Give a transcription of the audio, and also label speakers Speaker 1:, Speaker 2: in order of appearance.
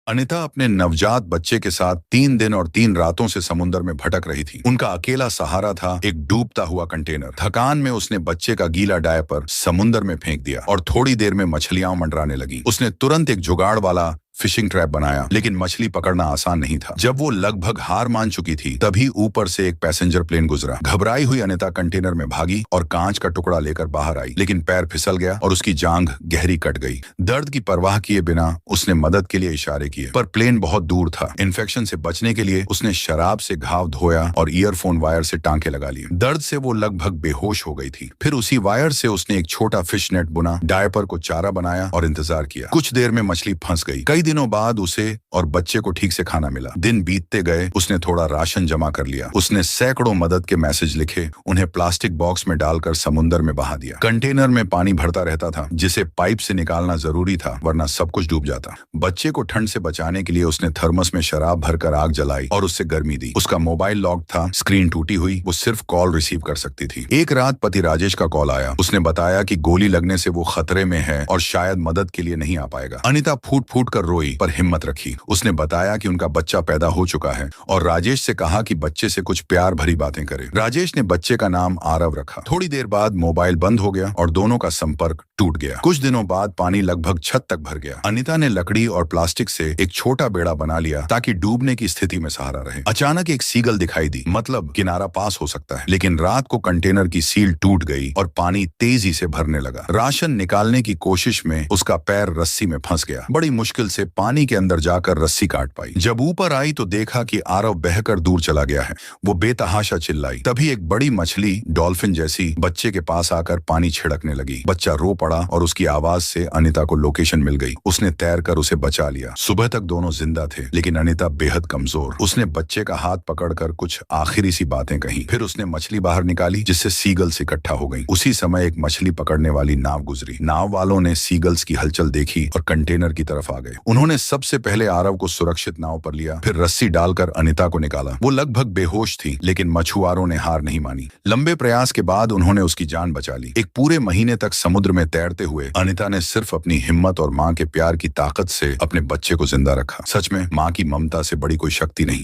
Speaker 1: अनिता अपने नवजात बच्चे के साथ 3 दिन और 3 रातों से समुद्र में भटक रही थी। उनका अकेला सहारा था एक डूबता हुआ कंटेनर। थकान में उसने बच्चे का गीला डायपर समुद्र में फेंक दिया और थोड़ी देर में मछलियां मंडराने लगी। उसने तुरंत एक जुगाड़ वाला फिशिंग ट्रैप बनाया, लेकिन मछली पकड़ना आसान नहीं था। जब वो लगभग हार मान चुकी थी, तभी ऊपर से एक पैसेंजर प्लेन गुजरा। घबराई हुई अनिता कंटेनर में भागी और कांच का टुकड़ा लेकर बाहर आई, लेकिन पैर फिसल गया और उसकी जांघ गहरी कट गई। दर्द की परवाह किए बिना उसने मदद के लिए इशारे किए, पर प्लेन बहुत दूर था। इन्फेक्शन से बचने के लिए उसने शराब से घाव धोया और ईयरफोन वायर से टांके लगा लिए। दर्द से वो लगभग बेहोश हो गई थी। फिर उसी वायर से उसने एक छोटा फिश नेट बुना, डायपर को चारा बनाया और इंतजार किया। कुछ देर में मछली फंस गई। कई दिनों बाद उसे और बच्चे को ठीक से खाना मिला। दिन बीतते गए, उसने थोड़ा राशन जमा कर लिया। उसने सैकड़ों मदद के मैसेज लिखे, उन्हें प्लास्टिक बॉक्स में डालकर समुद्र में बहा दिया। कंटेनर में पानी भरता रहता था, जिसे पाइप से निकालना जरूरी था, वरना सब कुछ डूब जाता। बच्चे को ठंड से बचाने के लिए उसने थर्मस में शराब भरकर आग जलाई और उससे गर्मी दी। उसका मोबाइल लॉक था, स्क्रीन टूटी हुई, वो सिर्फ कॉल रिसीव कर सकती थी। एक रात पति राजेश का कॉल आया। उसने बताया कि गोली लगने से वो खतरे में है और शायद मदद के लिए नहीं आ पाएगा। अनिता फूट फूट कर रोई, पर हिम्मत रखी। उसने बताया कि उनका बच्चा पैदा हो चुका है और राजेश से कहा कि बच्चे से कुछ प्यार भरी बातें करे। राजेश ने बच्चे का नाम आरव रखा। थोड़ी देर बाद मोबाइल बंद हो गया और दोनों का संपर्क टूट गया। कुछ दिनों बाद पानी लगभग छत तक भर गया। अनिता ने लकड़ी और प्लास्टिक से एक छोटा बेड़ा बना लिया ताकि डूबने की स्थिति में सहारा रहे। अचानक एक सीगल दिखाई दी, मतलब किनारा पास हो सकता है। लेकिन रात को कंटेनर की सील टूट गई और पानी तेजी से भरने लगा। राशन निकालने की कोशिश में उसका पैर रस्सी में फंस गया। बड़ी मुश्किल से पानी के अंदर जाकर रस्सी काट पाई। जब ऊपर आई तो देखा कि आरव बहकर दूर चला गया है। वो बेतहाशा चिल्लाई। तभी एक बड़ी मछली, डॉल्फिन जैसी, बच्चे के पास आकर पानी छिड़कने लगी। बच्चा रो पड़ा और उसकी आवाज से अनिता को लोकेशन मिल गई। उसने तैरकर उसे बचा लिया। सुबह तक दोनों जिंदा थे, लेकिन अनिता बेहद कमजोर। उसने बच्चे का हाथ पकड़कर कुछ आखिरी सी बातें कही। फिर उसने मछली बाहर निकाली, जिससे सीगल्स इकट्ठा हो गई। उसी समय एक मछली पकड़ने वाली नाव गुजरी। नाव वालों ने सीगल्स की हलचल देखी और कंटेनर की तरफ आ गए। उन्होंने सबसे पहले आरव को सुरक्षित नाव पर लिया, फिर रस्सी डालकर अनिता को निकाला। वो लगभग बेहोश थी, लेकिन मछुआरों ने हार नहीं मानी। लंबे प्रयास के बाद उन्होंने उसकी जान बचा ली। एक पूरे महीने तक समुद्र में तैरते हुए अनिता ने सिर्फ अपनी हिम्मत और माँ के प्यार की ताकत से अपने बच्चे को जिंदा रखा। सच में माँ की ममता से बड़ी कोई शक्ति नहीं।